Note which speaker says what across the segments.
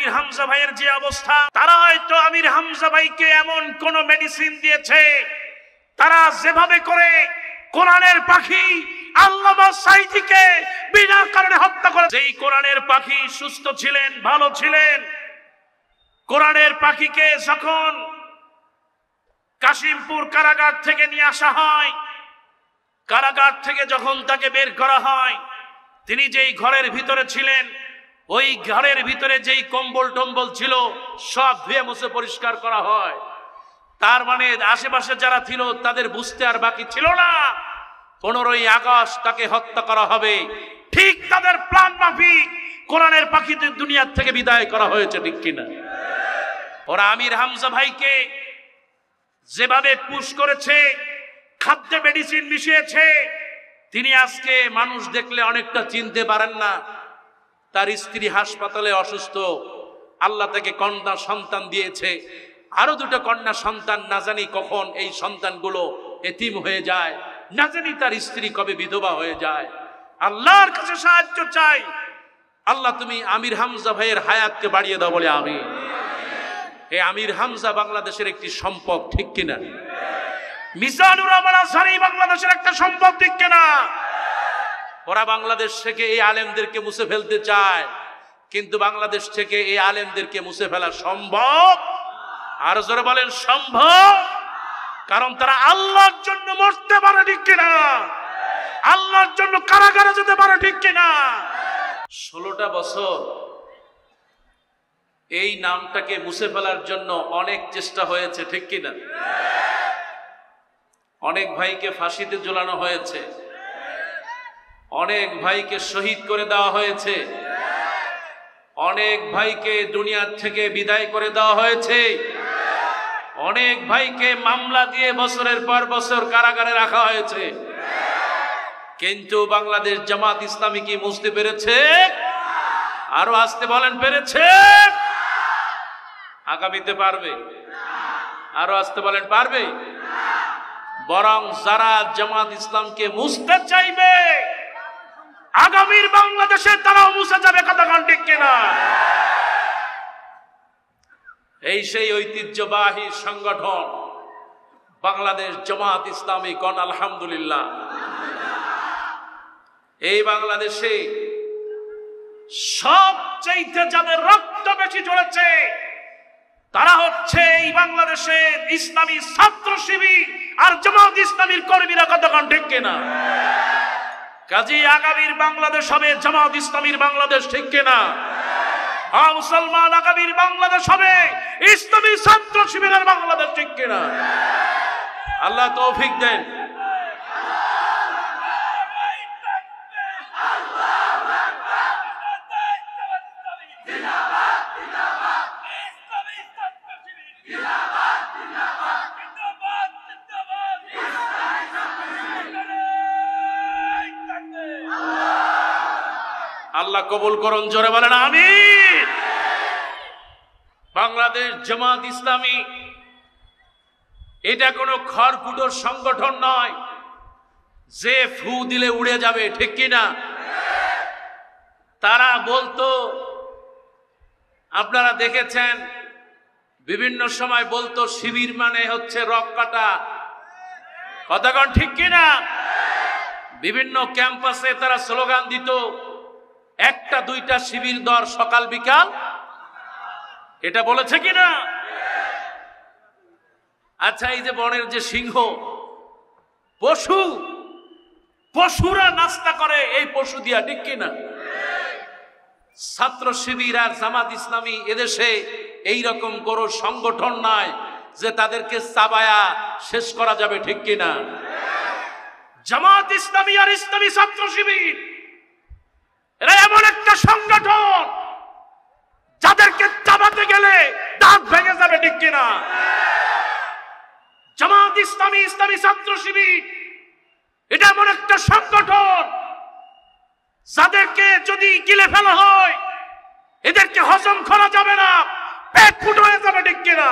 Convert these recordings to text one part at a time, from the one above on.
Speaker 1: আমির হামজা ভাইয়ের যে অবস্থা, তারা হয়তো আমির হামজা ভাইকে এমন কোন মেডিসিন দিয়েছে, তারা যেভাবে করে কোরআনের পাখি আল্লামা সাঈদীকে বিনা কারণে হত্যা করে, যেই কোরআনের পাখি সুস্থ ছিলেন, ভালো ছিলেন, কোরআনের পাখিকে যখন কাশিমপুর কারাগার থেকে নিয়ে আসা হয়, কারাগার থেকে যখন তাকে বের করা হয়, তিনি যেই ঘরের ভিতরে ছিলেন, ওই ঘরের ভিতরে যেই কম্বল টম্বল ছিল সব ধুয়ে মুছে পরিষ্কার করা হয়। তার মানে আশেপাশে যারা ছিল তাদের বুঝতে আর বাকি ছিল না 15ই আগস্ট তাকে হত্যা করা হবে। ঠিক তাদের প্ল্যান মাফিক কোরআনের পাখিদের দুনিয়ার থেকে বিদায় করা হয়েছে, ঠিক কিনা? ওরা আমির হামজা ভাইকে যেভাবে পুশ করেছে, খাদ্যে মেডিসিন মিশিয়েছে, তিনি আজকে মানুষ দেখলে অনেকটা চিনতে পারেন না। তার স্ত্রী হাসপাতালে অসুস্থ, আল্লাহ তাকে কন্যা সন্তান দিয়েছে, আরো 2টা কন্যা সন্তান, না জানি কখন এই সন্তানগুলো এতিম হয়ে যায়, না জানি তার স্ত্রী কবে বিধবা হয়ে যায়। আল্লাহর কাছে সাহায্য চাই, আল্লাহ তুমি আমির হামজা ভাইয়ের হায়াতকে বাড়িয়ে দাও বলে আমি। এই আমির হামজা বাংলাদেশের একটি সম্পদ, ঠিক কিনা? মিজানুর রহমান আজহারি বাংলাদেশের একটা সম্পদ, ঠিক কিনা? ওরা বাংলাদেশ থেকে এই আলেমদেরকে মুছে ফেলতে চায়, কিন্তু বাংলাদেশ থেকে এই আলেমদেরকে মুছে ফেলা সম্ভব? আর জোরে বলেন সম্ভব? কারণ তারা আল্লাহর জন্য মরতে পারে, ঠিক কিনা? আল্লাহর জন্য কারাগারে যেতে পারে, ঠিক কিনা? 16টা বছর এই নামটাকে মুছে ফেলার জন্য অনেক চেষ্টা হয়েছে, ঠিক কিনা? অনেক ভাইকে ফাঁসিতে ঝোলানো হয়েছে, অনেক ভাইকে শহীদ করে দেওয়া হয়েছে, অনেক ভাইকে দুনিয়ার থেকে বিদায় করে দেওয়া হয়েছে, অনেক ভাইকে মামলা দিয়ে বছরের পর বছর কারাগারে রাখা হয়েছে। কিন্তু বাংলাদেশ জামাত ইসলামী কি মুছতে পেরেছে? আরো আসতে বলেন, পেরেছে? আগামীতে পারবে? আরো আসতে বলেন, পারবে? বরং যারা জামাত ইসলামকে মুছতে চাইবে আগামীর বাংলাদেশে তারাও মুছে যাবে, কথা কোন ঠিক কিনা? এই সেই ঐতিহ্যবাহী সংগঠন বাংলাদেশ জামাত ইসলামী, কোন আলহামদুলিল্লাহ। এই বাংলাদেশে সবচেয়ে যাদের রক্ত বেশি ঝরেছে তারা হচ্ছে এই বাংলাদেশে ইসলামী ছাত্র শিবির আর জামাত ইসলামীর কর্মীরা, কথা কোন ঠিক কিনা? কাজেই আগামীর বাংলাদেশ হবে জামাত ইসলামীর বাংলাদেশ, ঠিক কিনা? মুসলমান আগামীর বাংলাদেশ হবে ইসলামী ছাত্র শিবিরের বাংলাদেশ, ঠিক কিনা? আল্লাহ তৌফিক দেন। আল্লাহ কবুল করুন, জোরে বলেন আমিন। বাংলাদেশ জামাত ইসলামী এটা কোনো খড়কুটোর সংগঠন নয় যে ফু দিলে উড়ে যাবে, ঠিক কিনা? তারা বলতো, আপনারা দেখেছেন বিভিন্ন সময় বলতো শিবির মানে হচ্ছে রক কাটা, কথা কোন ঠিক কিনা? বিভিন্ন ক্যাম্পাসে তারা স্লোগান দিত, 1টা 2টা শিবির দর সকাল বিকাল, এটা বলেছে কিনা? আচ্ছা, এই যে বনের যে সিংহ, পশু, পশুরা নাস্তা করে এই পশু দিয়া, ঠিক কিনা? ছাত্র শিবির আর জামাত ইসলামী এদেশে এইরকম কোনো সংগঠন নাই যে তাদেরকে চাবায়া শেষ করা যাবে, ঠিক কিনা? জামাত ইসলামী আর ইসলামী ছাত্র শিবির এরা এমন একটা সংগঠন যাদেরকে চাবাতে গেলে দাঁত ভেঙে যাবে, ঠিক কিনা? জামাত ইসলামী, ইসলামী ছাত্র শিবির এটা এমন একটা সংগঠন যাদেরকে যদি গিলে ফেলা হয় এদেরকে হজম করা যাবে না, পেট ফুটো হয়ে যাবে, ঠিক কিনা?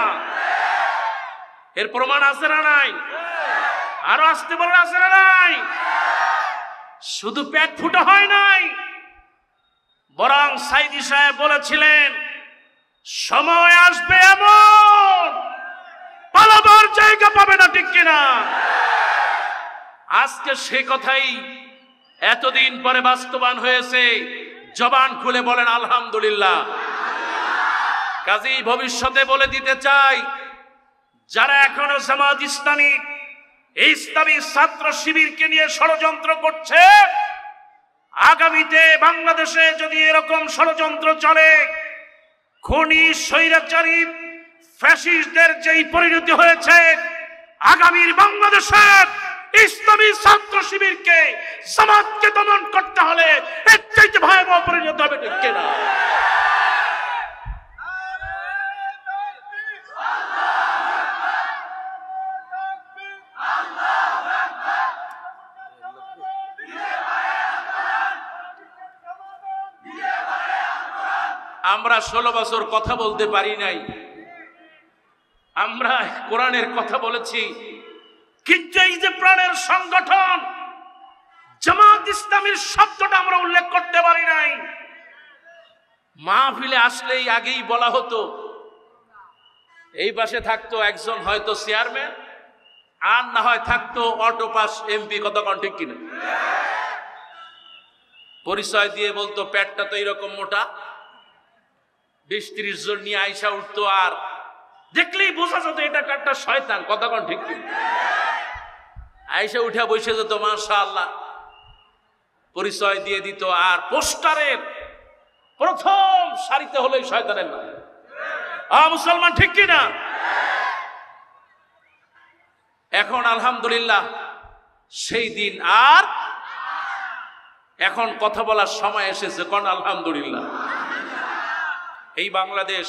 Speaker 1: এর প্রমাণ আছে না নাই? আরো আসতে বলেন, আছে না নাই? শুধু পেট ফুটো হয় নাই, বরং সাইদি সাহেব বলেছিলেন সময় আসবে এমন পালাবার জায়গা পাবে না, ঠিক কিনা? আজকে সে কথাই এতদিন পরে বাস্তবায়ন হয়েছে। জবান খুলে বলেন আলহামদুলিল্লাহ। কাজেই ভবিষ্যতে বলে দিতে চাই, যারা এখনো জামাত ইসলামী ইসলামী ছাত্র শিবিরকে নিয়ে ষড়যন্ত্র করছে, আগামীতে বাংলাদেশে যদি এরকম ষড়যন্ত্র চলে, খুনি স্বৈরাচারী ফ্যাসিস্টদের যেই পরিণতি হয়েছে, আগামীর বাংলাদেশের ইসলামী ছাত্র শিবিরকে জামাতকে দমন করতে হলে এর চাইতে ভয়াবহ পরিণতি হবে, ঠিক কিনা? আমরা 16 বছর কথা বলতে পারি নাই, আমরা কোরআনের কথা বলেছি, কিন্তু এই যে প্রাণের সংগঠন জামাত ইসলামীর শব্দটা আমরা উল্লেখ করতে পারি নাই। মাহফিলে আসলেই আগেই বলা হতো, এই পাশে থাকতো একজন হয়তো চেয়ারম্যান, আর না হয় থাকতো অটো পাস এমপি, কথা কোন ঠিক কিনা? পরিচয় দিয়ে বলতো পেটটা তো এইরকম মোটা, 20-30 জন নিয়ে আইসা উঠতো, আর দেখলেই বোঝা যেত এটা একটা শয়তান, কথা কোন ঠিক কিনা? আইসা উঠে বসে যেত, মাশাআল্লাহ পরিচয় দিয়ে দিত, আর পোস্টারের প্রথম সারিতে হলো শয়তানের নাম। মুসলমান, ঠিক কিনা? এখন আলহামদুলিল্লাহ সেই দিন আর, এখন কথা বলার সময় এসেছে, কোন আলহামদুলিল্লাহ। এই বাংলাদেশ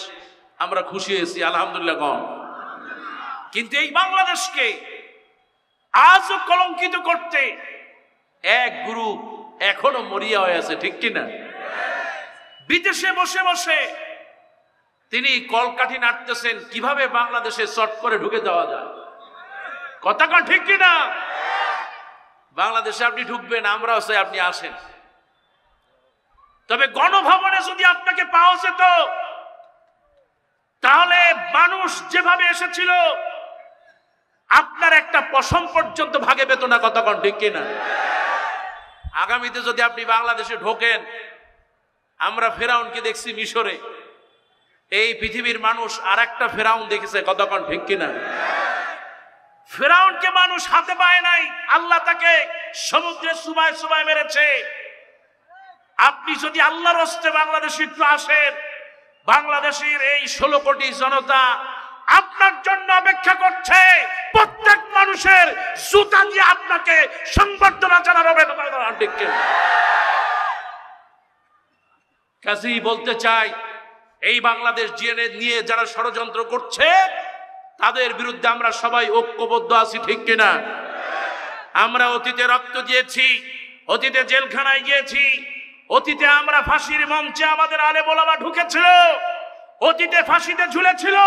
Speaker 1: আমরা খুশি হয়েছি, আলহামদুলিল্লাহ কোন। কিন্তু এই বাংলাদেশকে আজও কলঙ্কিত করতে এক গ্রুপ এখনো মরিয়া হয়ে আছে, ঠিক কিনা? বিদেশে বসে বসে তিনি কলকাঠি নাড়তেছেন কিভাবে বাংলাদেশে চট করে ঢুকে যাওয়া যায়, কথা কোন ঠিক কিনা? বাংলাদেশে আপনি ঢুকবেন, আমরাও চাই আপনি আসেন, তবে গণভবনে যদি আপনাকে পাওয়া যেত, তাহলে মানুষ যেভাবে এসেছিল আপনার একটা পশম পর্যন্ত ভাগে পেত না, কথা কোন ঠিক কিনা? আগামীতে যদি আপনি বাংলাদেশে ঢোকেন, আমরা ফেরাউনকে দেখছি মিশরে, এই পৃথিবীর মানুষ আর একটা ফেরাউন দেখেছে, কথা কোন ঠিক কিনা? ফেরাউনকে মানুষ হাতে পায় নাই, আল্লাহ তাকে সমুদ্রে সুবায় সুবায় মেরেছে। আপনি যদি আল্লাহর হস্তে বাংলাদেশে একটু আসেন, বাংলাদেশের এই 16 কোটি জনতা আপনার জন্য অপেক্ষা করছে, প্রত্যেক মানুষের জুতা দিয়ে আপনাকে সংবর্ধনা জানানো হবে। কাজেই বলতে চাই, এই বাংলাদেশ নিয়ে যারা ষড়যন্ত্র করছে, তাদের বিরুদ্ধে আমরা সবাই ঐক্যবদ্ধ আছি, ঠিক কিনা? আমরা অতীতে রক্ত দিয়েছি, অতীতে জেলখানায় গিয়েছি, অতীতে আমরা ফাঁসির মঞ্চে আমাদের আলেম ওলামা ঢুকেছিল, অতীতে ফাঁসিতে ঝুলেছিল।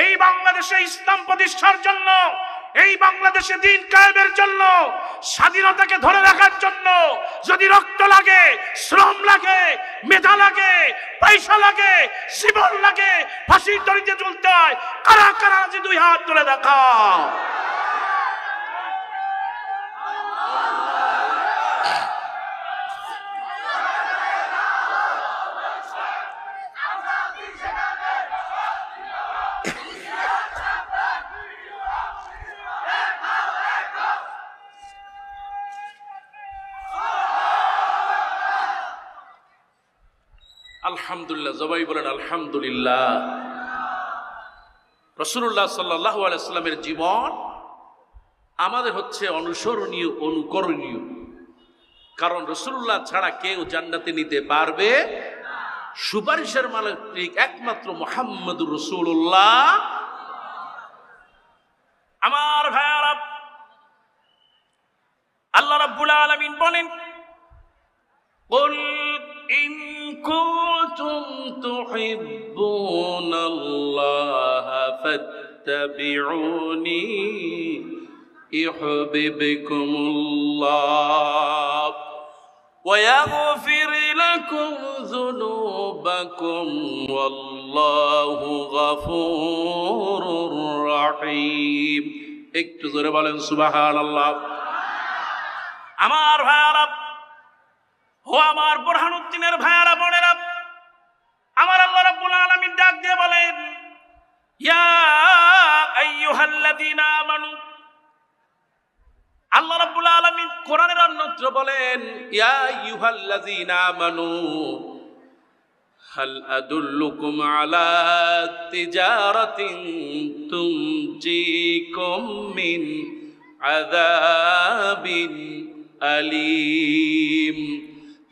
Speaker 1: এই বাংলাদেশে ইসলাম প্রতিষ্ঠার জন্য, এই বাংলাদেশে দ্বীন কায়েমের জন্য, স্বাধীনতাকে ধরে রাখার জন্য যদি রক্ত লাগে, শ্রম লাগে, মেধা লাগে, পয়সা লাগে, জীবন লাগে, ফাঁসির দড়িতে ঝুলতে হয়। কারা কারা যে 2 হাত তুলে দেখাও। আলহামদুলিল্লাহ, সবাই বলেন আলহামদুলিল্লাহ। রাসূলুল্লাহ সাল্লাল্লাহু আলাইহি ওয়াসাল্লামের জীবন আমাদের হচ্ছে অনুসরণীয়, অনুকরণীয়, কারণ রাসূলুল্লাহ ছাড়া কেউ জান্নাতে নিতে পারবে না। সুপারিশের মালিক একমাত্র মুহাম্মদুর রাসূলুল্লাহ। আমার ভাইয়ারা, আল্লাহ রাব্বুল আলামিন বলেন, কুল ইন কুনতুম তুহিব্বুনাল্লাহ ফাত্তাবিউনি ইউহিব্বুকুমুল্লাহ ওয়া ইয়াগফির লাকুম যুনুবাকুম যুনুবাকুম ওয়াল্লাহু গফুরুর রহিম। একটু জোরে বলেন সুবহানাল্লাহ। আমার ভাইয়ারা ও আমার বুরহানুদ্দিনের ভাইয়ারা বোনেরা, আমার আল্লাহ রাব্বুল আলামিন ডাক দিয়ে বলেন, ইয়া আইয়ুহাল্লাযীনা আমানু। আল্লাহ রাব্বুল আলামিন কোরআনের অন্যত্র বলেন, ইয়া আইয়ুহাল্লাযীনা আমানু হাল আদুল্লুকুম আলা তিজারাতিন তুনজিকুম মিন আযাবিন আলীম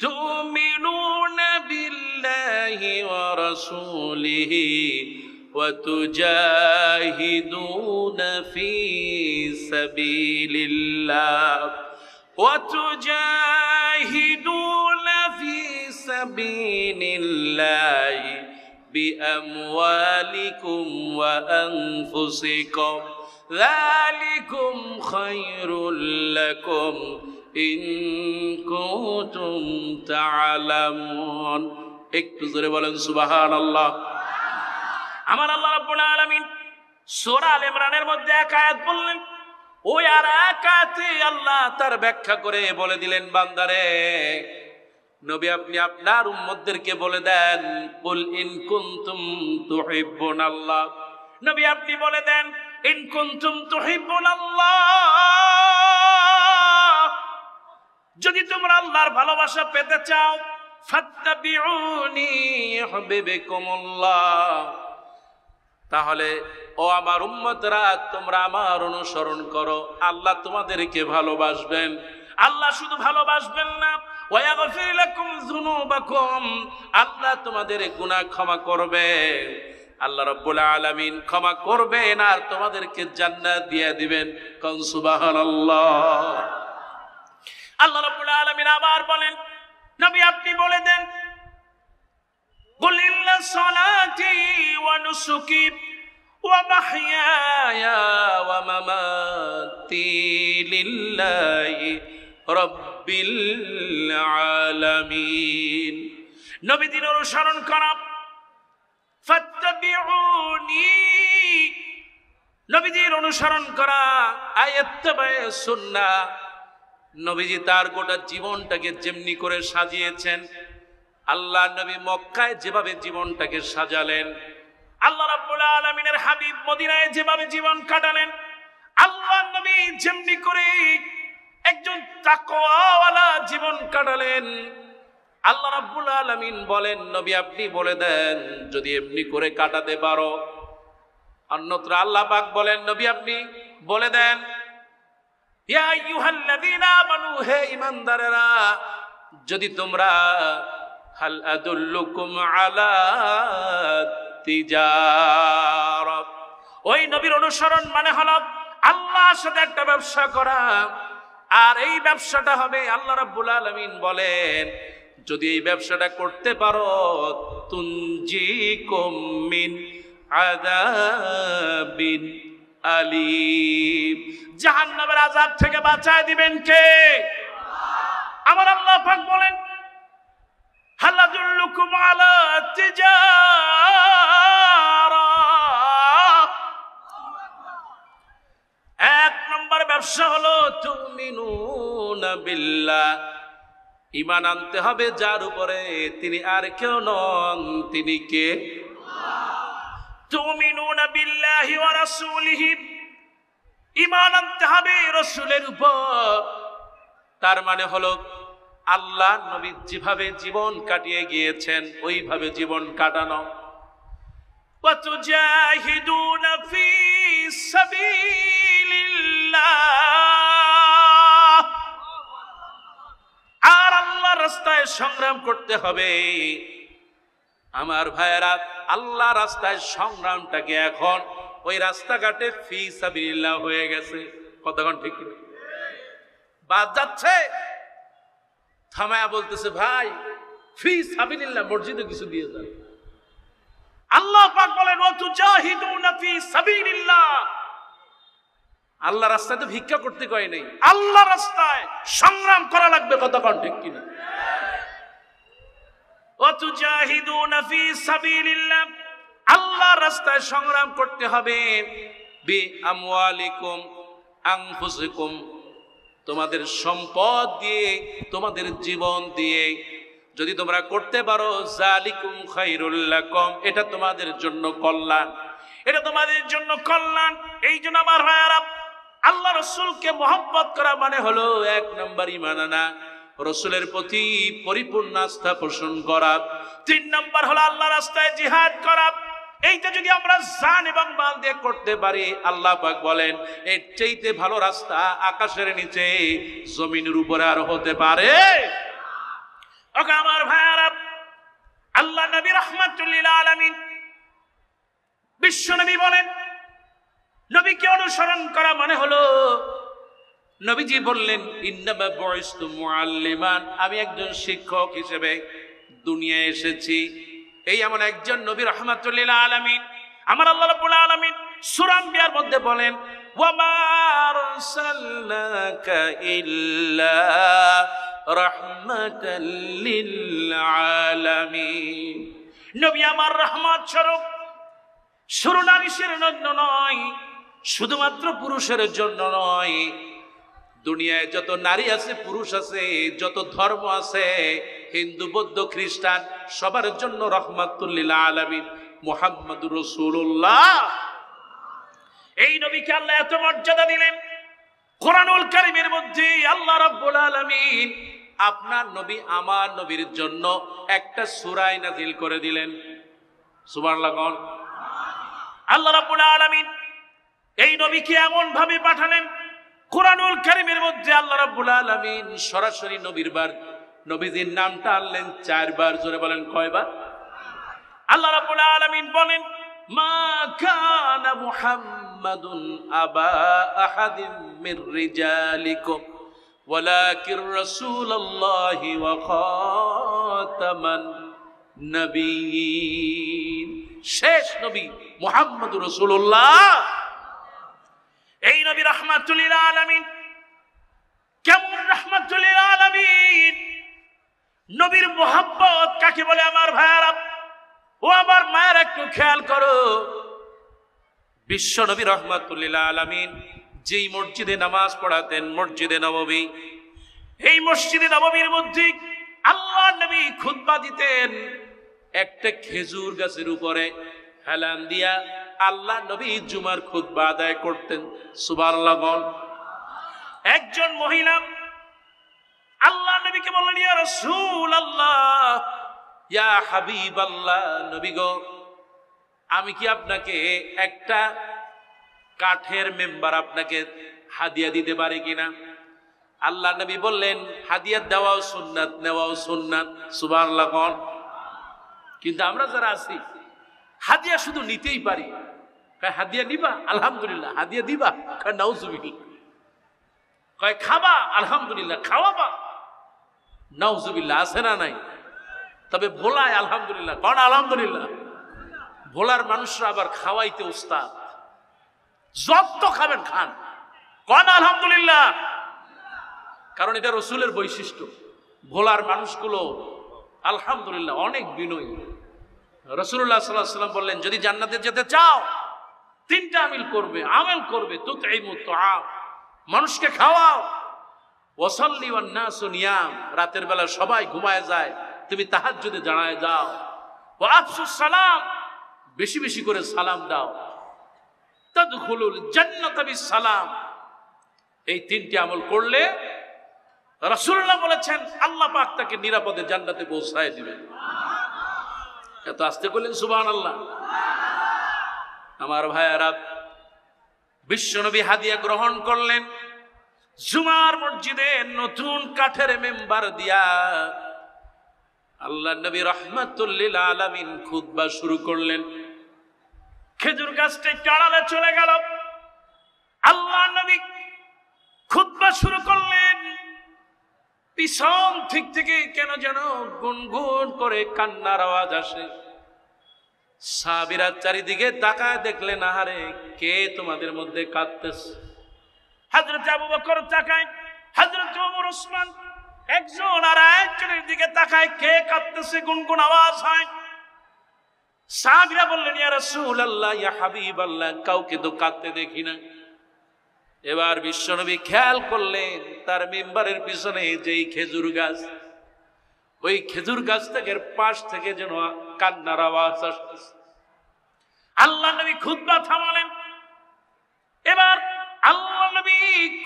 Speaker 1: তুমিনুনা বিল্লাহি ওয়া রাসূলিহি ওয়া তুজাহিদুনা ফি সাবিলিল্লাহ وتجاهدون في سبيل الله بأموالكم وأنفسكم ذلكم خير لكم إن كنتم تعلمون। একটু জোরে বলেন সুবহানাল্লাহ। আমার আল্লাহ রাব্বুল আলামিন সূরা আল ইমরানের মধ্যে এক আয়াত বললেন, ওই আর আয়াতে আল্লাহ তার ব্যাখ্যা করে বলে দিলেন, বান্দারে নবী আপনি আপনার উম্মতদেরকে বলে দেন, কুল ইন কুনতুম তুহিব্বুনাল্লাহ। নবী আপনি বলে দেন, ইন কুনতুম তুহিব্বুনাল্লাহ, যদি তোমরা আল্লাহর ভালোবাসা পেতে চাও, ফাত্তাবিউনি ইউহিব্বুকুমুল্লাহ, তাহলে ও আমার উম্মতরা তোমরা আমার অনুসরণ করো, আল্লাহ তোমাদেরকে ভালোবাসবেন। আল্লাহ শুধু ভালোবাসবেন না, ওয়া ইয়াগফির লাকুম যুনুবাকুম, আল্লাহ তোমাদের গুনাহ ক্ষমা করবেন। আল্লাহ রাব্বুল আলামিন ক্ষমা করবেন আর তোমাদেরকে জান্নাত দিয়ে দিবেন। কোন সুবহানাল্লাহ। আল্লাহ রাব্বুল আলামিন আবার বলেন, নবী আপনি বলে দেন, কুল ইন্না সলাতি ওয়া নুসুকি ওয়া মাহইয়ায়া ওয়া মামাতি লিল্লাহি রাব্বিল আলামিন। নবীদের অনুসরণ করা, ফাত্তাবিউনি, নবীদের অনুসরণ করা, আয়াত্তাবায়ে সুন্নাহ। নবীজি তার গোটা জীবনটাকে যেমনি করে সাজিয়েছেন, আল্লাহ নবী মক্কায় যেভাবে জীবনটাকে সাজালেন, আল্লাহ রাব্বুল আলামিনের হাবিব মদিনায় যেভাবে জীবন কাটালেন, আল্লাহ নবী যেমনি করে একজন তাকওয়াওয়ালা জীবন কাটালেন, আল্লাহ রাব্বুল আলামিন বলেন, নবী আপনি বলে দেন যদি এমনি করে কাটাতে পারো। অন্যত্র আল্লাহ পাক বলেন, নবী আপনি বলে দেন, ইয়া আইয়ুহাল্লাযীনা আমানু, হে ঈমানদারেরা, যদি তোমরা হাল আদুল্লুকুম আলা তিজারাত, ওই নবীর অনুসরণ মানে হলো আল্লাহর সাথে একটা ব্যবসা করা, আর এই ব্যবসাটা হবে, আল্লাহ রাব্বুল আলামিন বলেন যদি এই ব্যবসাটা করতে পারো, তুনজিকুম মিন আযাবিন আলীম, জাহান্নামের আযাব থেকে বাঁচায় দিবেন কে? আমার আল্লাহ পাক বলেন, হাল আদুল্লুকুম আলা তিজারা, এক নম্বর ব্যবসা হলো তুমিনুনা বিল্লাহ, ঈমান আনতে হবে যার উপরে তিনি আর কেউ নন, তিনি কে? তুমিনুনা বিল্লাহি ওয়া রাসূলিহি, ঈমান আনতে হবে রাসূলের উপর। তার মানে হলো আল্লাহ নবী যেভাবে জীবন কাটিয়ে গিয়েছেন ওইভাবে জীবন কাটানো। ওয়া তুজাহিদুনা ফি সাবিলিল্লাহ, আর আল্লাহর রাস্তায় সংগ্রাম করতে হবে। আমার ভাইয়েরা, আল্লাহ রাস্তায় সংগ্রামটাকে এখন ওই রাস্তাঘাটে ফি সাবিলিল্লাহ হয়ে গেছে। কতক্ষণ ঠিক কিনা? বাদ যাচ্ছে, থামায়া বলতেছে, ভাই ফি সাবিলিল্লাহ মসজিদে কিছু দিয়ে যান। আল্লাহ পাক বলেন, ওয়া তুজাহিদুনা ফি সাবিলিল্লাহ, আল্লাহ রাস্তায় তো ভিক্ষা করতে কয় নাই, আল্লাহ রাস্তায় সংগ্রাম করা লাগবে। কতক্ষণ ঠিক কিনা? ওয়া তুজাহিদুনা ফি সাবিলিল্লাহ, আল্লাহর রাস্তায় সংগ্রাম করতে হবে। বি আমওয়ালিকুম আনফুসিকুম, তোমাদের সম্পদ দিয়ে, তোমাদের জীবন দিয়ে যদি তোমরা করতে পারো, যালিকুম খায়রুল লাকুম, এটা তোমাদের জন্য কল্যাণ, এটা তোমাদের জন্য কল্যাণ। এই জন্য আমার ভাইয়ারা, আল্লাহ রসুলকে মহব্বত করা মানে হলো 1 নম্বর ঈমান আনা, রসুলের প্রতি পরিপূর্ণ আস্থা পোষণ করা। 3 নম্বর হলো আল্লাহ রাস্তায় জিহাদ করা। এইটা যদি আমরা জান এবং মাল দিয়ে করতে পারি, আল্লাহ পাক বলেন এর চাইতে ভালো রাস্তা আকাশের নিচে জমিনের উপরে আর হতে পারে। ওকে আমার ভাইয়ারা, আল্লাহ নবী রাহমাতুল লিল আলামিন বিশ্ব নবী বলেন, নবীকে অনুসরণ করা মানে হলো, নবীজি বললেন ইন্নামা বুইসতু মুআল্লিমান, আমি একজন শিক্ষক হিসেবে দুনিয়ায় এসেছি। এই এমন একজন নবী রাহমাতুল লিল আলামিন। আমার আল্লাহ রাব্বুল আলামিন সূরা আম্বিয়ার মধ্যে বলেন, ওয়া মা আরসালনাকা ইল্লা রাহমাতাল লিল আলামিন, নবী আমার রহমত স্বরূপ, শুধু নারীদের জন্য নয়, শুধুমাত্র পুরুষের জন্য নয়, দুনিয়ায় যত নারী আছে, পুরুষ আছে, যত ধর্ম আছে, হিন্দু বৌদ্ধ খ্রিস্টান, সবার জন্য রহমাতুল লিল আলামিন মুহাম্মদুর রাসূলুল্লাহ। এই নবীকে আল্লাহ এত মর্যাদা দিলেন, কোরআনুল কারীমের মধ্যে আল্লাহ রাব্বুল আলামিন আপনার নবী আমার নবীর জন্য একটা সূরা নাযিল করে দিলেন। সুবহানাল্লাহ। আল্লাহ রাব্বুল আলামিন এই নবীকে এমন ভাবে পাঠালেন, কোরআনুল কারীমের মধ্যে আল্লাহ রাব্বুল আলামিন সরাসরি নবীজির নামটা আনলেন 4 বার। জোরে বলেন কয়বার? আল্লাহ রাব্বুল আলামিন বলেন, মা কানা মুহাম্মাদুন আবা আহাদিম মির রিজালিকুম ওয়ালাকিন রাসূলুল্লাহি ওয়া খাতামান নবিয়্যিন। শেষ নবী মুহাম্মদুর রাসূলুল্লাহ। এই নবী রাহমাতুল লিল আলামিন। কেমন রাহমাতুল লিল আলামিন? নবীর মুহাব্বত কাকে বলে আমার ভাইয়ারা ও আমার মায়ের, একটু খেয়াল করো। বিশ্ব নবী রাহমাতুল লিল আলামিন যেই মসজিদে নামাজ পড়াতেন, মসজিদে নববী, এই মসজিদে নববীর মধ্যে আল্লাহ নবী খুতবা দিতেন একটা খেজুর গাছের উপরে হেলান দিয়া। আল্লাহ নবী জুমার খুতবা আদায় করতেন। সুবহানাল্লাহ। একজন মহিলা আল্লাহ নবীকে বললেন, ইয়া রাসূলুল্লাহ, ইয়া হাবিবাল্লাহ, নবী গো, আমি কি আপনাকে একটা কাঠের মেম্বার আপনাকে হাদিয়া দিতে পারি কিনা? আল্লাহ নবী বললেন, হাদিয়া দেওয়াও সুন্নাত, নেওয়াও সুন্নাত। সুবহানাল্লাহ। কিন্তু আমরা যারা আছি হাদিয়া শুধু নিতেই পারি। হাদিয়া নিবা? আলহামদুলিল্লাহ। হাদিয়া দিবা? নাউজুবিল্লাহ। কয় খাবা? আলহামদুলিল্লাহ। খাওয়াবা? নাউজুবিল্লাহ। আছে না নাই? তবে ভোলায় আলহামদুলিল্লাহ। কোন আলহামদুলিল্লাহ? ভোলার মানুষরা আবার খাওয়াইতে উস্তাদ। যত খাবেন খান, কোন আলহামদুলিল্লাহ। কারণ এটা রসুলের বৈশিষ্ট্য। ভোলার মানুষগুলো আলহামদুলিল্লাহ অনেক বিনয়ী। রাসূলুল্লাহ সাল্লাল্লাহু আলাইহি ওয়াসাল্লাম বললেন, যদি জান্নাতে যেতে চাও 3টা আমল করবে। তুতঈমুত তুআম, মানুষকে খাওয়াও। ওয়াসাল্লি ওয়ান নাসু নিয়াম, রাতের বেলা সবাই ঘুমায় যায়, তুমি তাহাজ্জুদে দাঁড়ায় যাও। ওয়া আফসুস সালাম, বেশি বেশি করে সালাম দাও। তাদখুলুল জান্নাতা বিস সালাম। এই 3টি আমল করলে রাসূলুল্লাহ বলেছেন আল্লাহ পাক তাকে নিরাপদে জান্নাতে পৌঁছায় দিবেন। এত আস্তে করলেন সুবহানাল্লাহ। আমার ভাইয়ারা, বিশ্বনবী হাদিয়া গ্রহণ করলেন। জুমার মসজিদে নতুন কাঠের মেম্বার দিয়া আল্লাহ নবী রাহমাতুল লিল আলামিন খুতবা শুরু করলেন। খেজুর গাছটা আড়ালে চলে গেল। আল্লাহ নবী খুতবা শুরু করলেন। পিছন থেকে কেন যেন গুনগুন করে কান্নার আওয়াজ আসে। সাহাবীরা চারিদিকে তাকায়, দেখলেন আহারে কে তোমাদের মধ্যে কাঁদতেছে। হযরত আবু বকর তাকায়, হযরত ওমর, ওসমান, একজন আর একজনের দিকে তাকায়, কে কাঁদতেছে, গুনগুন আওয়াজ হয়। সাহাবীরা বললেন, ইয়া রাসূলুল্লাহ, ইয়া হাবিবাল্লাহ, কাউকে তো কাঁদতে দেখি না। এবার বিশ্বনবী খেয়াল করলেন তার মিম্বারের পিছনে যেই খেজুর গাছ, ওই খেজুর গাছ থেকে পাশ থেকে যেন কান্নার আওয়াজ আসতেছে। আল্লাহ নবী খুতবা থামালেন। এবার আল্লাহ নবী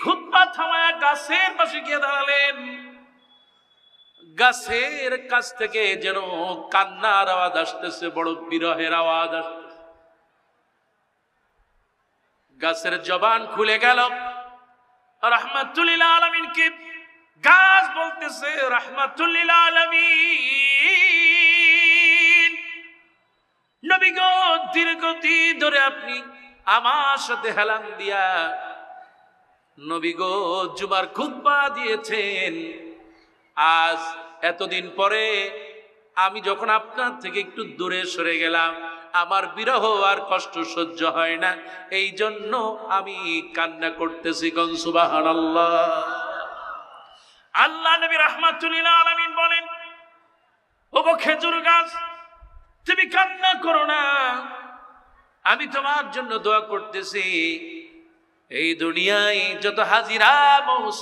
Speaker 1: খুতবা থামায়া গাছের পাশে গিয়ে দাঁড়ালেন। গাছের কাছ থেকে যেন কান্নার আওয়াজ আসতেছে, বড় বিরহের আওয়াজ আসতেছে। গাছের জবান খুলে গেল। রাহমাতুল লিল আলামিন কে গাছ বলতেছে, রাহমাতুল লিল আলামিন, নবী গো, দীর্ঘদিন ধরে আপনি আমার সাথে হেলান দিয়া নবী গো জুমার খুতবা দিয়েছেন। আজ এতদিন পরে আমি যখন আপনার থেকে একটু দূরে সরে গেলাম, আমার বিরহ আর কষ্ট সহ্য হয় না, এই জন্য আমি কান্না করতেছি। কোন সুবহানাল্লাহ। আল্লাহ নবী রাহমাতুল লিল আলামিন বলেন, ওগো খেজুর গাছ, তুমি কান্না করো না, আমি তোমার জন্য দোয়া করতেছি। এই দুনিয়ায় যত হাজিরা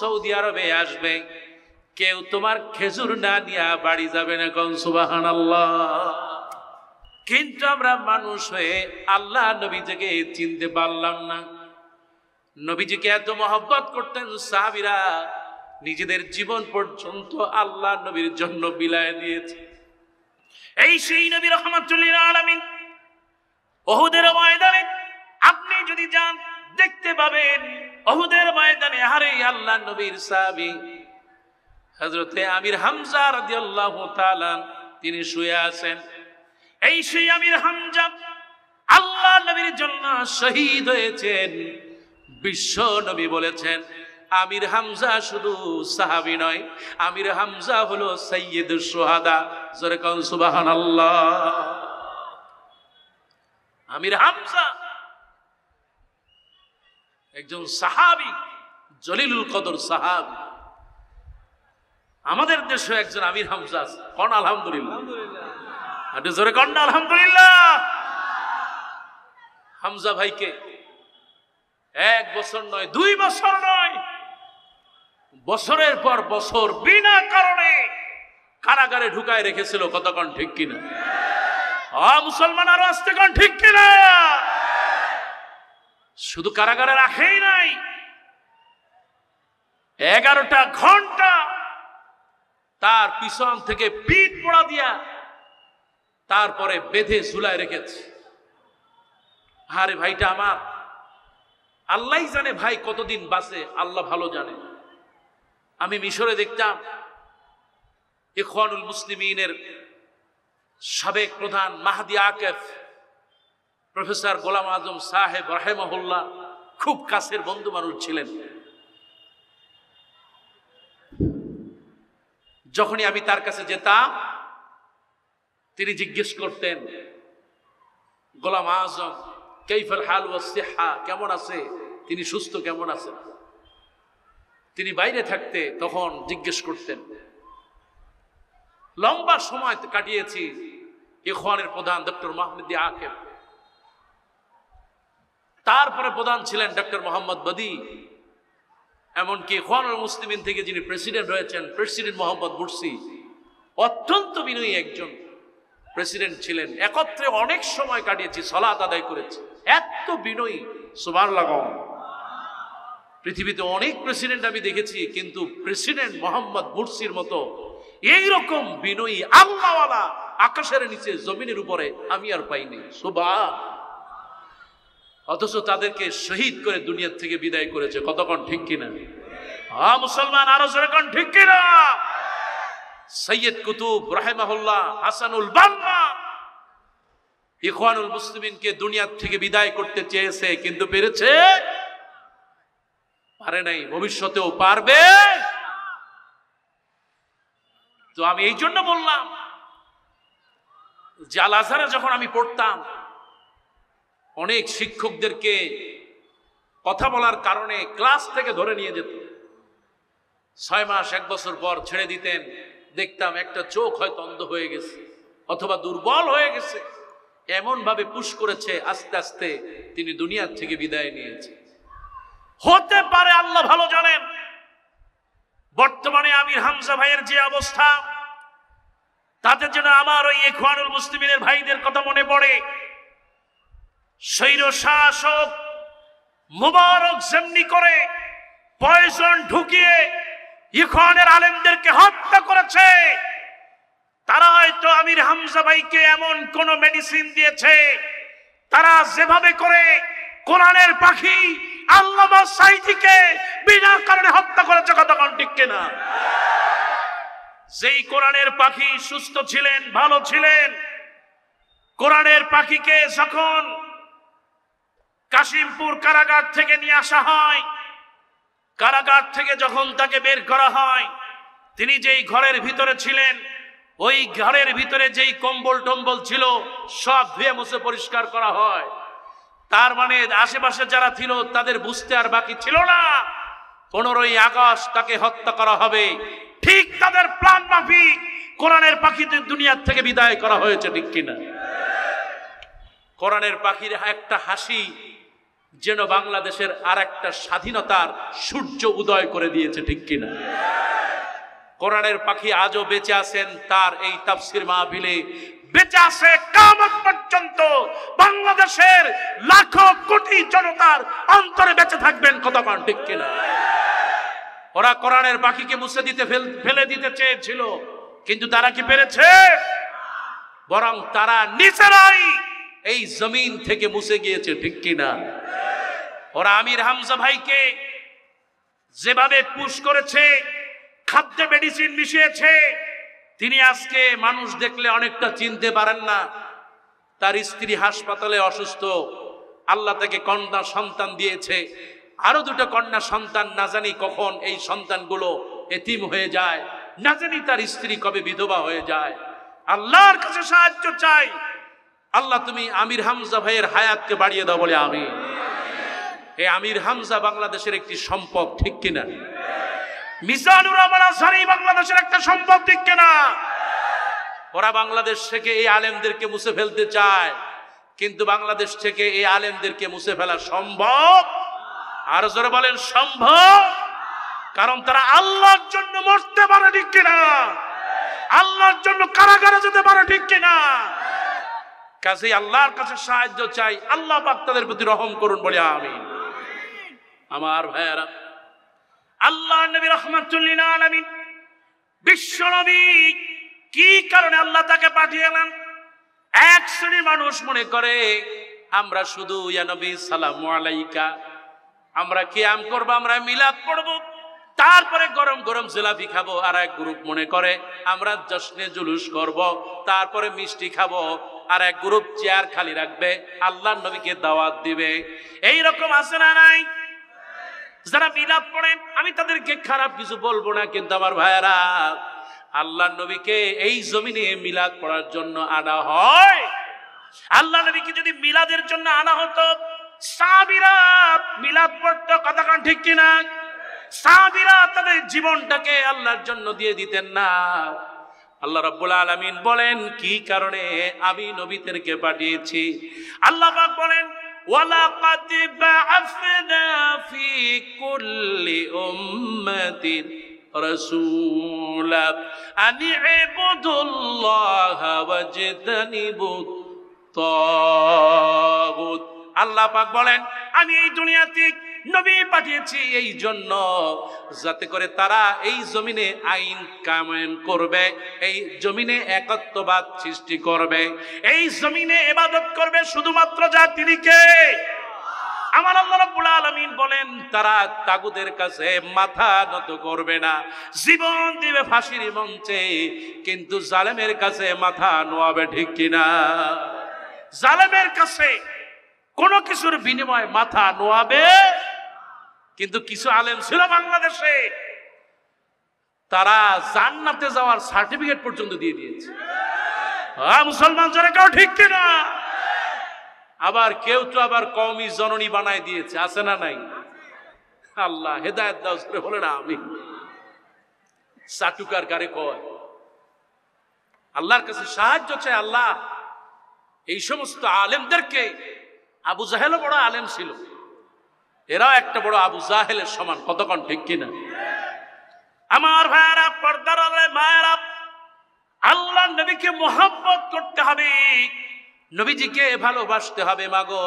Speaker 1: সৌদি আরবে আসবে, কেউ তোমার খেজুর না নিয়ে বাড়ি যাবে না। কোন সুবহানাল্লাহ। কিন্তু আমরা মানুষ হয়ে আল্লাহ নবীজিকে চিনতে পারলাম না। নবীজিকে এত মহব্বত করতেন সাহাবীরা, নিজেদের জীবন পর্যন্ত আল্লাহ নবীর জন্য বিলায় দিয়েছে। এই সেই নবী রাহমাতুল লিল আলামিন উহুদের ময়দানে আপনি যদি যান, দেখতে পাবেন উহুদের ময়দানে হারে আল্লাহ নবীর সাহাবী হযরতে আমির হামজা রাদিয়াল্লাহু তাআলা তিনি শুয়ে আছেন। এই সেই আমির হামজা আল্লাহ নবীর জন্য শহীদ হয়েছেন। বিশ্ব নবী বলেছেন, আমির হামজা শুধু সাহাবী নয়, আমির হামজা হলো সাইয়্যিদুশ শুহাদা। জোরে কোন সুবহানাল্লাহ। আমির হামজা একজন সাহাবী, জলিলুল কদর সাহাবী। আমাদের দেশে একজন আমির হামজা আছে। কোন আলহামদুলিল্লাহ। আপনি জোরে কোন আলহামদুলিল্লাহ। হামজা ভাইকে 1 বছর নয়, 2 বছর নয়, বছরের পর বছর বিনা কারণে কারাগারে ঢুকায় রেখেছিল। কতক্ষণ ঠিক কিনা? মুসলমান আরো আসতে কোন ঠিক কিনা? শুধু কারাগারে রাখেই নাই, 11টা ঘন্টা তার পিছন থেকে পিঠ পোড়া দিয়া তারপরে বেঁধে ঝুলায় রেখেছে। আরে ভাইটা আমার, আল্লাহ জানে ভাই কতদিন বাঁচে, আল্লাহ ভালো জানে। আমি মিশরে দেখতাম ইখওয়ানুল মুসলিমিনের সাবেক প্রধান মাহদি আকেফ প্রফেসর গোলাম আজম সাহেব রাহিমাহুল্লাহ খুব কাছের বন্ধু মানুষ ছিলেন। যখনই আমি তার কাছে যেতাম, তিনি জিজ্ঞেস করতেন, গোলাম আজম কাইফাল হাল ওয়াস সিহা, কেমন আছে তিনি, সুস্থ কেমন আছেন? তিনি বাইরে থাকতে তখন জিজ্ঞেস করতেন। লম্বা সময় কাটিয়েছি ইখওয়ানের প্রধান ডক্টর মাহমুদ আকেফ, তারপরে প্রধান ছিলেন ডক্টর মোহাম্মদ বদি, এমনকি ইখওয়ানুল মুসলিমিন থেকে যিনি প্রেসিডেন্ট হয়েছেন প্রেসিডেন্ট মোহাম্মদ মুরসি, অত্যন্ত বিনয়ী একজন প্রেসিডেন্ট ছিলেন। একত্রে অনেক সময় কাটিয়েছি, সালাত আদায় করেছি, এত বিনয়ী। সুবহানাল্লাহ। পৃথিবীতে অনেক প্রেসিডেন্ট আমি দেখেছি, কিন্তু প্রেসিডেন্ট মোহাম্মদ মুরসির মতো এইরকম বিনয়ী আল্লাহওয়ালা আকাশের নিচে জমিনের উপরে আমি আর পাইনি। সুবহান। অথচ তাদেরকে শহীদ করে দুনিয়া থেকে বিদায় করেছে। কতক্ষণ ঠিক কিনা? মুসলমান আরো জোরে কোন ঠিক কিনা? সৈয়দ কুতুব রাহিমাহুল্লাহ হাসানুল বান্না ইখওয়ানুল মুসলিমিনকে দুনিয়া থেকে বিদায় করতে চেয়েছে, কিন্তু পেরেছে? পারে নাই, ভবিষ্যতেও পারবে। তো আমি এই জন্য বললাম যে আল আজহারে যখন আমি পড়তাম, অনেক শিক্ষকদেরকে কথা বলার কারণে ক্লাস থেকে ধরে নিয়ে যেত। 6 মাস 1 বছর পর ছেড়ে দিতেন, দেখতাম একটা চোখ হয়তো অন্ধ হয়ে গেছে অথবা দুর্বল হয়ে গেছে। এমন ভাবে পুশ করেছে, আস্তে আস্তে তিনি দুনিয়ার থেকে বিদায় নিয়েছে। হতে পারে, আল্লাহ ভালো জানেন, বর্তমানে আমির হামজা ভাইয়ের যে অবস্থা, তাদের জন্য আমার ওই ইখওয়ানুল মুসলিমিনের ভাইদের কথা মনে পড়ে। স্বৈর শাসক মুবারক যেমনি করে পয়জন ঢুকিয়ে ইখওয়ানের আলেমদেরকে হত্যা করেছে, তারা হয়তো আমির হামজা ভাইকে এমন কোন মেডিসিন দিয়েছে, তারা যেভাবে করে কোরআনের পাখি আল্লামা সাঈদীকে বিনা কারণে হত্যা করেছে, কতক্ষণ ঠিক কিনা? যেই কোরআনের পাখি সুস্থ ছিলেন, ভালো ছিলেন, কোরআনের পাখিকে যখন কাশিমপুর কারাগার থেকে নিয়ে আসা হয়, কারাগার থেকে যখন তাকে বের করা হয়, তিনি যেই ঘরের ভিতরে ছিলেন, ওই ঘরের ভিতরে যেই কম্বল টম্বল ছিল সব ধুয়ে মুছে পরিষ্কার করা হয়। তার মানে আশেপাশে যারা ছিল তাদের বুঝতে আর বাকি ছিল না 15ই আগস্ট তাকে হত্যা করা হবে। ঠিক তাদের প্ল্যান মাফিক কোরআনের পাখিদের দুনিয়ার থেকে বিদায় করা হয়েছে, ঠিক কিনা? কোরআনের পাখির একটা হাসি যেন বাংলাদেশের আর একটা স্বাধীনতার সূর্য উদয় করে দিয়েছে, ঠিক কিনা? কোরআনের পাখি আজও বেঁচে আছেন, তার এই তাফসীর মাহফিলে বেঁচে আছে কিয়ামত পর্যন্ত। বাংলাদেশের লাখো কোটি জনতার অন্তরে বেঁচে থাকবেন, কতক্ষণ ঠিক কিনা? ওরা কোরআনের পাখিকে মুছে দিতে ফেলে দিতে চেয়েছিল, কিন্তু তারা কি পেরেছে? বরং তারা নিজেরাই এই জমিন থেকে মুছে গিয়েছে, ঠিক কিনা? ওরা আমির হামজা ভাইকে যেভাবে পুশ করেছে, খাদ্যে মেডিসিন মিশিয়েছে, তিনি আজকে মানুষ দেখলে অনেকটা চিনতে পারেন না। তার স্ত্রী হাসপাতালে অসুস্থ, আল্লাহ তাকে কন্যা সন্তান দিয়েছে, আরো 2টা কন্যা সন্তান, না জানি কখন এই সন্তানগুলো এতিম হয়ে যায়, না জানি তার স্ত্রী কবে বিধবা হয়ে যায়। আল্লাহর কাছে সাহায্য চাই, আল্লাহ তুমি আমির হামজা ভাইয়ের হায়াতকে বাড়িয়ে দাও বলে আমি। এই আমির হামজা বাংলাদেশের একটি সম্পদ, ঠিক কিনা? মিজানুর রহমান আজহারি বাংলাদেশের একটা সম্পদ, ঠিক কিনা? ওরা বাংলাদেশ থেকে এই আলেমদেরকে মুছে ফেলতে চায়, কিন্তু বাংলাদেশ থেকে এই আলেমদেরকে মুছে ফেলা সম্ভব? আর জোরে বলেন সম্ভব? কারণ তারা আল্লাহর জন্য মরতে পারে, ঠিক কিনা? আল্লাহর জন্য কারাগারে যেতে পারে, ঠিক কিনা? কাজেই আল্লাহর কাছে সাহায্য চাই, আল্লাহ পাক তাদের প্রতি রহম করুন বলে আমিন। আমার ভাইয়েরা, আল্লাহ নবী রাহমাতুল লিল আলামিন বিশ্ব নবী, কি কারণে আল্লাহ তাকে পাঠিয়েলেন? এক শ্রেণীর মানুষ মনে করে আমরা শুধু ইয়া নবী সালামু আলাইকা, আমরা কিয়াম করব, আমরা মিলাদ পড়ব, তারপরে গরম গরম জিলাপি খাবো। আর এক গ্রুপ মনে করে আমরা জশ্নে জুলুস করব, তারপরে মিষ্টি খাবো। আর এক গ্রুপ চেয়ার খালি রাখবে, আল্লাহর নবীকে দাওয়াত দিবে। এই রকম আছে না নাই? যারা মিলাদ পড়েন, আমি তাদেরকে খারাপ কিছু বলবো না, কিন্তু আমার ভাইয়েরা, আল্লাহর নবীকে এই জমিনে মিলাদ পড়ার জন্য আনা হয়। আল্লাহ নবীকে যদি মিলাদের জন্য আনা হতো, সাহাবীরা মিলাদ পড়তো, কতক্ষণ ঠিক কিনা? সাহাবীরা তাদের জীবনটাকে আল্লাহর জন্য দিয়ে দিতেন না। আল্লাহ রাব্বুল আলামিন বলেন কি কারণে আমি নবীদেরকে পাঠিয়েছি। আল্লাহ পাক বলেন, ওয়ালাকাদ বা'আসনা ফি কুল্লি উম্মাতিন রাসূলা আন ইবুদুল্লাহা ওয়াজতানিবুত তাগুত। আল্লাহ পাক বলেন, আমি এই দুনিয়াতে নবী পাঠিয়েছি এই জন্য যাতে করে তারা এই জমিনে আইন কায়েম করবে, এই জমিনে একত্ববাদ সৃষ্টি করবে, এই জমিনে ইবাদত করবে শুধুমাত্র যার, তিনি কে? আমার আল্লাহ রাব্বুল আলামিন বলেন, তারা তাগুতের কাছে মাথা নত করবে না, জীবন দিবে ফাঁসির মঞ্চে, কিন্তু জালেমের কাছে মাথা নোয়াবে, ঠিক কিনা? জালেমের কাছে কোন কিছুর বিনিময়ে মাথা নোয়াবে। কিন্তু কিছু আলেম ছিল বাংলাদেশে, তারা জান্নাতে যাওয়ার সার্টিফিকেট পর্যন্ত দিয়ে দিয়েছে। মুসলমান যারা কেউ, ঠিক কিনা? আবার কেউ তো আবার কওমি জননী বানায় দিয়েছে, আছে না নাই? আল্লাহ হেদায়েত দাও, বলে না আমি। চাটুকার কারে কয়, আল্লাহর কাছে সাহায্য চায় আল্লাহ। এই সমস্ত আলেমদেরকে, আবু জাহেলও বড় আলেম ছিল, এরাও একটা বড় আবু জাহেলের সমান, কতক্ষণ ঠিক কিনা? আমার ভাইয়ারা, পর্দার মায়েরা, আল্লাহ নবীকে মোহাব্বত করতে হবে, নবীজিকে ভালোবাসতে হবে। মাগো,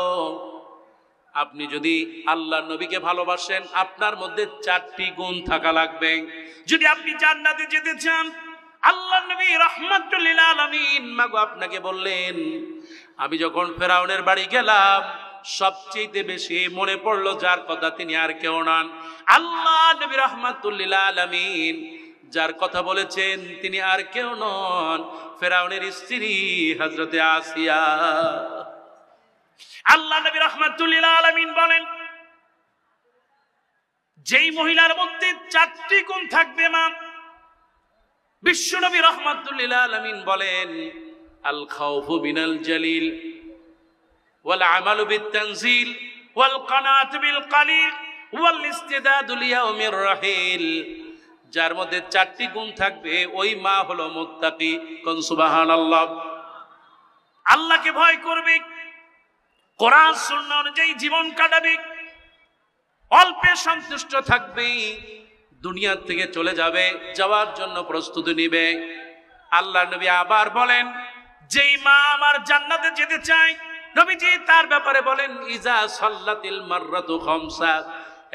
Speaker 1: আপনি যদি আল্লাহ নবীকে ভালোবাসেন, আপনার মধ্যে 4টি গুণ থাকা লাগবে। যদি আপনি জান্নাতে যেতে চান, আল্লাহ নবী রাহমাতুল লিল আলামিন মাগো আপনাকে বললেন, আমি যখন ফেরাউনের বাড়ি গেলাম, সবচেয়ে বেশি মনে পড়লো যার কথা, তিনি আর কেউ নন, আল্লাহ নবী রাহমাতুল লিল আলামিন। যার কথা বলেছেন তিনি আর কেউ নন, ফেরাউনের স্ত্রী হযরতে আসিয়া। আল্লাহ নবী রাহমাতুল লিল আলামিন বলেন, যেই মহিলার মধ্যে 4টি গুণ থাকবে মা, বিশ্ব নবী রাহমাতুল লিল আলামিন বলেন, আল খাউফু মিনাল জালিল ওয়াল আমালু বিত তানজিল ওয়াল কানাতু বিল কালিল ওয়াল ইস্তিদাদু লিয়াউমির রাহিল। যার মধ্যে 4টি গুণ থাকবে, ওই মা হলো মুত্তাকি। কোন সুবহানাল্লাহ। আল্লাহকে ভয় করবে, কোরআন সুন্নাহ অনুযায়ী জীবন কাটাবে, অল্পে সন্তুষ্ট থাকবে, দুনিয়া থেকে চলে যাবে, যাওয়ার জন্য প্রস্তুতি নিবে। আল্লাহ নবী আবার বলেন, যেই মা আমার জান্নাতে যেতে চায়, নবীজি তার ব্যাপারে বলেন, ইজা সাল্লাতিল মাররাতু খামসা,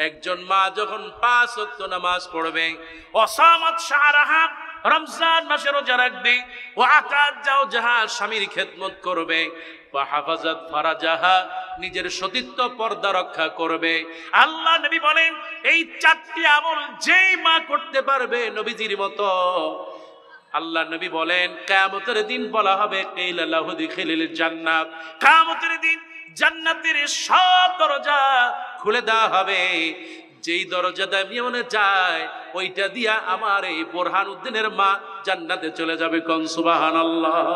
Speaker 1: একজন মা যখন 5 ওয়াক্ত নামাজ পড়বে, ওয়াসামাত শাহরাহা, রমজান মাসে রোজা রাখবে, ওয়া আতাত জাওজাহা, স্বামীর খেদমত করবে, ওয়া হাফাজাত ফারাজাহা, নিজের সতীত্ব পর্দা রক্ষা করবে। আল্লাহ নবী বলেন, এই 4টি আমল যেই মা করতে পারবে নবীজির মতো, আল্লাহ নবী বলেন কিয়ামতের দিন বলা হবে, কিলা লাহু দিখিলিল জান্নাত, কিয়ামতের দিন জান্নাতের সব দরজা খুলে দেওয়া হবে। যেই দরজা দিয়ে যায়, ওইটা দিয়া আমার এই বোরহানউদ্দিনের মা জান্নাতে চলে যাবে। কোন সুবহানাল্লাহ।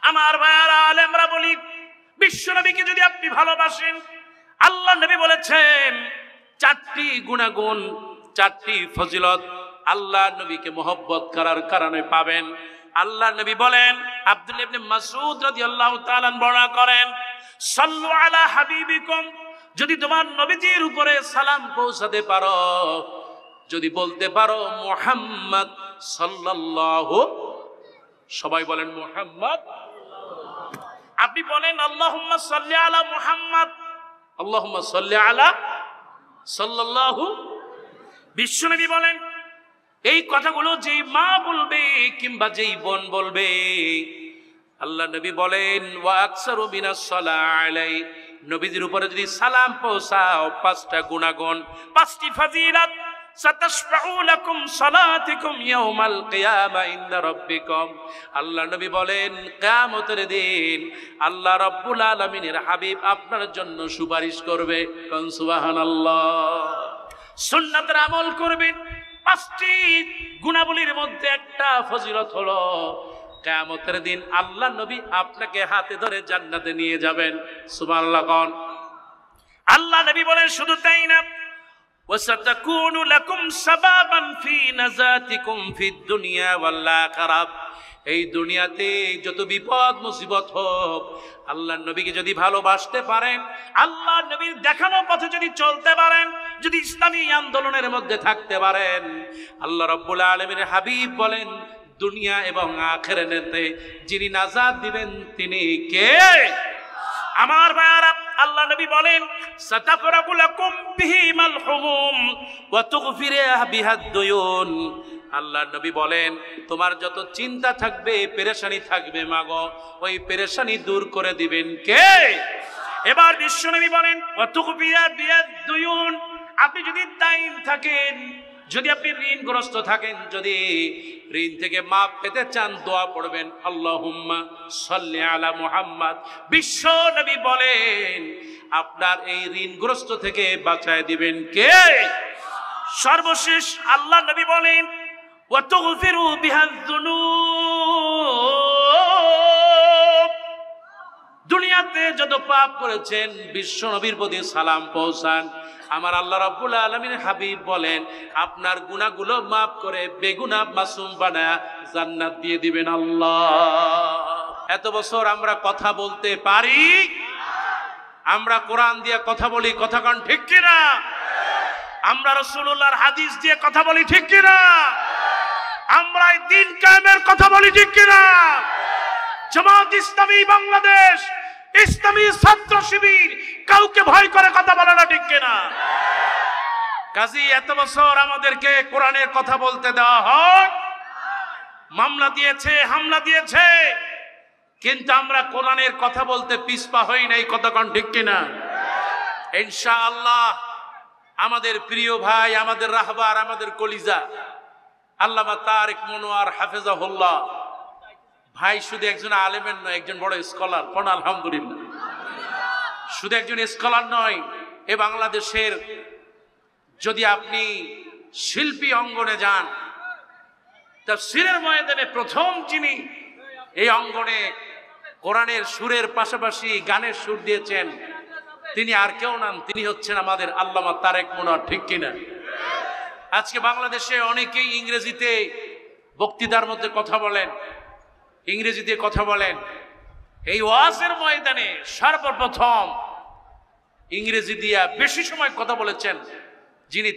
Speaker 1: আমার ভাইয়ারা, আলেমরা বলি, বিশ্ব নবীকে যদি আপনি ভালোবাসেন, আল্লাহ নবী বলেছেন 4টি গুণাগুণ, 4টি ফজিলত আল্লাহ নবীকে মোহব্বত করার কারণে পাবেন। আল্লাহ নবী বলেন, আব্দুল্লাহ ইবনে মাসউদ রাদিয়াল্লাহু তাআলা বর্ণনা করেন, সাল্লু আলা হাবিবিকুম, যদি তোমার নবীজির উপরে সালাম পৌঁছাতে পারো, যদি বলতে পারো মুহাম্মদ সাল্লাল্লাহু, সবাই বলেন মুহাম্মদ, আপনি বলেন আল্লাহুম্মা সাল্লি আলা মুহাম্মদ, আল্লাহুম্মা সাল্লি আলা সাল্লাল্লাহু। বিশ্বনবী বলেন, এই কথাগুলো যেই মা বলবে কিংবা যেই বোন বলবে, আল্লাহ নবী বলেন, ওয়া আকসারু মিনাস সালাহ আলাই, নবীজির উপরে যদি সালাম পৌঁছাও, 5টা গুণাগুণ, 5টি ফজিলত, সাতাশফাউ লাকুম সালাতুকুম ইয়াউমাল কিয়ামা ইনদা রাব্বিকুম। আল্লাহ নবী বলেন, কিয়ামতের দিন আল্লাহ রাব্বুল আলামিনের হাবিব আপনার জন্য সুপারিশ করবে। কোন সুবহানাল্লাহ। সুন্নাতের আমল করবেন। 5টি গুণাবলীর মধ্যে একটা ফজিলত হলো, কিয়ামতের দিন আল্লাহ নবী আপনাকে হাতে ধরে জান্নাতে নিয়ে যাবেন। সুবহানাল্লাহ। কোন আল্লাহ নবী বলেন, শুধু তাই না, وستكون لكم سببا في نجاتكم في الدنيا والآخرة। এই দুনিয়াতে যত বিপদ মুসিবত হোক, আল্লাহ নবীকে যদি ভালোবাসতে পারেন, আল্লাহ নবীর দেখানো পথে যদি চলতে পারেন, যদি ইসলামী আন্দোলনের মধ্যে থাকতে পারেন, আল্লাহ রাব্বুল আলামিনের হাবিব বলেন, দুনিয়া এবং আখিরাতে যিনি নাজাত দিবেন তিনি কে? আমার ভাইয়ারা, আল্লাহ নবী বলেন, সাতাফরাগু লাকুম বিহিমাল হুমুম ওয়া তুগফিরা বিহাদ দুয়ুন। আল্লাহ নবী বলেন, তোমার যত চিন্তা থাকবে, পেরেশানি থাকবে, মাগো, ওই পেরেশানি দূর করে দিবেন কে? এবার বিশ্ব নবী বলেন, ওয়া তুগফিরা বিহাদ দুয়ুন, আপনি যদি দাইন থাকেন, যদি আপনি ঋণগ্রস্ত থাকেন, যদি ঋণ থেকে মাপ পেতে চান, দোয়া পড়বেন, আল্লাহুম্মা সাল্লি আলা মুহাম্মদ। বিশ্ব নবী বলেন, আপনার এই ঋণগ্রস্ত থেকে বাঁচায় দিবেন কে? সর্বশেষ আল্লাহ নবী বলেন, ওয়া তুগফিরু বিহাজ যুনুব, দুনিয়া দুনিয়াতে যত পাপ করেছেন বিশ্ব নবীর প্রতি সালাম পৌঁছান। আমার আল্লাহ রাব্বুল আলামিন হাবিব বলেন আপনার গুনাহগুলো মাফ করে বেগুনাহ মাসুম বানায়া জান্নাত দিয়ে দিবেন আল্লাহ। এত বছর আমরা কথা বলতে পারি, আমরা কোরআন দিয়ে কথা বলি, কথা কোন ঠিক কিনা? আমরা রাসূলুল্লাহর হাদিস দিয়ে কথা বলি, ঠিক কিনা? আমরা এই দিন কায়েমের কথা বলি, ঠিক কিনা? জামাত ইসলামী বাংলাদেশ, ইসলামী ছাত্র শিবির কাউকে ভয় করে কথা বলে না, ঠিক কিনা? কাজী এত বছর আমাদেরকে কোরআনের কথা বলতে দেওয়া হয়, মামলা দিয়েছে, হামলা দিয়েছে, কিন্তু আমরা কোরআনের কথা বলতে পিছপা হই নাই, কথা কোন ঠিক কিনা? ইনশাআল্লাহ আমাদের প্রিয় ভাই, আমাদের রাহবার, আমাদের কলিজা আল্লামা তারেক মনোয়ার হাফেজাহুল্লাহ ভাই শুধু একজন আলেমের নয়, একজন বড় স্কলার। কোন আলহামদুলিল্লাহ। শুধু একজন স্কলার নয়, এ বাংলাদেশের যদি আপনি শিল্পী অঙ্গনে যান, তাফসীরের ময়দানে প্রথম যিনি এই অঙ্গনে কোরআনের সুরের পাশাপাশি গানের সুর দিয়েছেন তিনি আর কেউ নন, তিনি হচ্ছেন আমাদের আল্লামা তারেক মনোয়ার, ঠিক কিনা? আজকে বাংলাদেশে অনেকেই ইংরেজিতে বক্তৃতার মধ্যে কথা বলেন, ইংরেজিতে কথা বলেন। এই ওয়াজের ময়দানে সর্বপ্রথম ইংরেজি দিয়া বেশি সময় কথা বলেছেন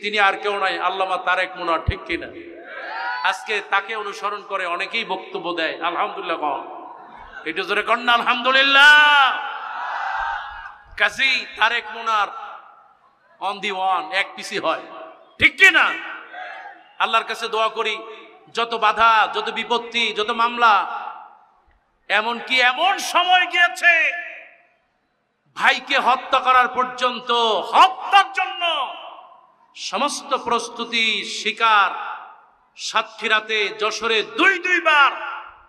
Speaker 1: তিনি আর কেউ নয়, আল্লামা তারেক মনোয়ার, ঠিক কিনা? আজকে তাকে অনুসরণ করে অনেকেই বক্তব্য দেয়। আলহামদুলিল্লাহ কন, এটা জোরে কন না আলহামদুলিল্লাহ। Kazi Tarek Monowar on the one, এক পিসি হয়, ঠিক কিনা? আল্লাহর কাছে দোয়া করি যত বাধা, যত বিপত্তি, যত মামলা, এমনকি এমন সময় গিয়েছে ভাইকে হত্যা করার পর্যন্ত, হত্যার জন্য সমস্ত প্রস্তুতি শিকার, সাতক্ষীরাতে, যশোরে দুইবার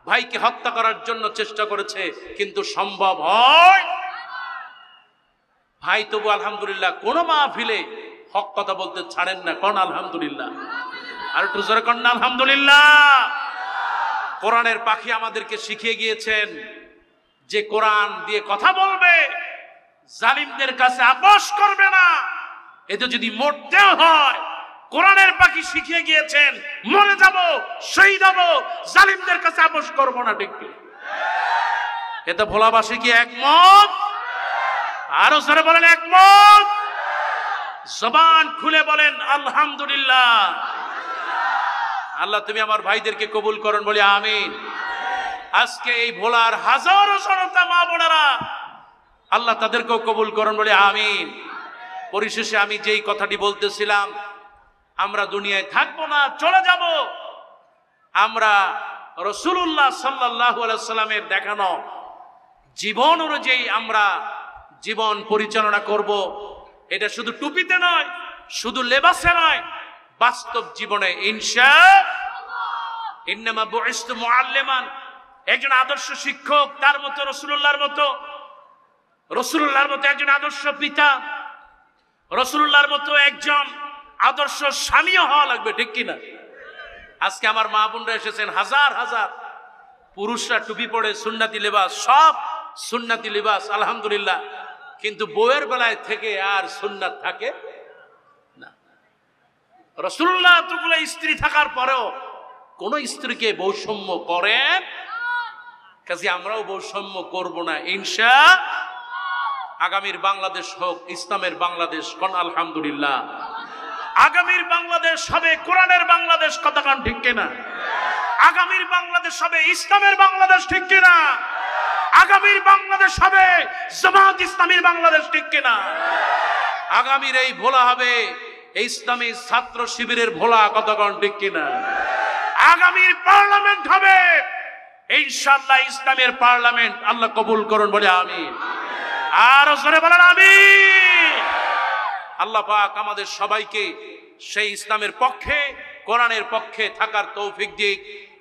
Speaker 1: ভাইকে হত্যা করার জন্য চেষ্টা করেছে, কিন্তু সম্ভব হয় ভাই তবু আলহামদুলিল্লাহ কোন মাহফিলে হক কথা বলতে ছাড়েন না। কোন আলহামদুলিল্লাহ? আর একটু জোরে কোন না আলহামদুলিল্লাহ। কোরআনের পাখি আমাদেরকে শিখিয়ে গিয়েছেন যে কোরআন দিয়ে কথা বলবে, জালিমদের কাছে আপোষ করবে না। এতে যদি মরতেও হয়, কোরআনের পাখি শিখিয়ে গিয়েছেন মরে যাব, শহীদ হব, জালিমদের কাছে আপোষ করব না, ঠিক কি? এতে ভোলাবাসী কি একমত? আরো জোরে বলেন একমত। জবান খুলে বলেন আলহামদুলিল্লাহ। আল্লাহ তুমি আমার ভাইদেরকে কবুল করুন, বলি আমিন। আজকে এই ভোলার হাজারো জনতা মা বোনেরা, আল্লাহ তাদেরকেও কবুল করুন, বলি আমিন। পরিশেষে আমি যেই কথাটি বলতেছিলাম, আমরা দুনিয়ায় থাকবো না, চলে যাব। আমরা রাসূলুল্লাহ সাল্লাল্লাহু আলাইহি সাল্লামের দেখানো জীবন অনুযায়ী আমরা জীবন পরিচালনা করব। এটা শুধু টুপিতে নয়, শুধু লেবাসে নয়, বাস্তব জীবনে ইনশাআল্লাহ। ইন্নামা বুইসতু মুআল্লিমান, একজন আদর্শ শিক্ষক, তার মতো রাসূলুল্লাহর মতো একজন আদর্শ পিতা, রাসূলুল্লাহর মতো একজন আদর্শ স্বামীও হওয়া লাগবে, ঠিক কিনা? আজকে আমার মা বোনরা এসেছেন, হাজার হাজার পুরুষরা টুপি পরে, সুন্নতি লেবাস, সব সুন্নতি লেবাস, আলহামদুলিল্লাহ। কিন্তু বউয়ের বেলায় থেকে আর সুন্নাত থাকে না। রাসূলুল্লাহ এতগুলো স্ত্রী থাকার পরেও কোন স্ত্রীকে বৈষম্য করেন? কাজে আমরাও বৈষম্য করব না ইনশাআল্লাহ। আগামীর বাংলাদেশ হোক ইসলামের বাংলাদেশ, কোন আলহামদুলিল্লাহ। আগামীর বাংলাদেশ হবে কোরআনের বাংলাদেশ, কথা কোন ঠিক কিনা? আগামীর বাংলাদেশ হবে ইসলামের বাংলাদেশ, ঠিক কিনা? আগামীর বাংলাদেশ হবে জামাত ইসলামীর বাংলাদেশ, ঠিক কিনা? আগামীর এই ভোলা হবে ইসলামী ছাত্র শিবিরের ভোলা, কথা কোন ঠিক কিনা? আগামীর পার্লামেন্ট হবে ইনশাআল্লাহ ইসলামের পার্লামেন্ট, আল্লাহ কবুল করুন, বলে আমিন। আর জোরে বলেন আমিন। আল্লাহ পাক আমাদের সবাইকে সেই ইসলামের পক্ষে, কোরআনের পক্ষে থাকার তৌফিক দিক।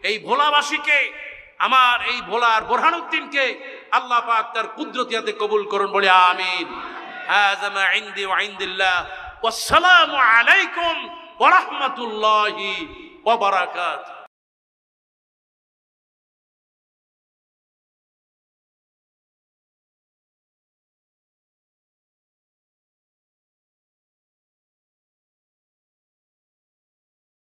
Speaker 1: এই ভোলাবাসীকে, আমার এই ভোলার বোরহানউদ্দিনকে আল্লাহ পাক তার কুদরতিয়াতে কবুল করুন, বলে আমিন। হাযা মা ইনদি ওয়া ইনদিল্লাহ। ওয়াসসালামু আলাইকুম ওয়া রাহমাতুল্লাহি ওয়া বারাকাতুহু।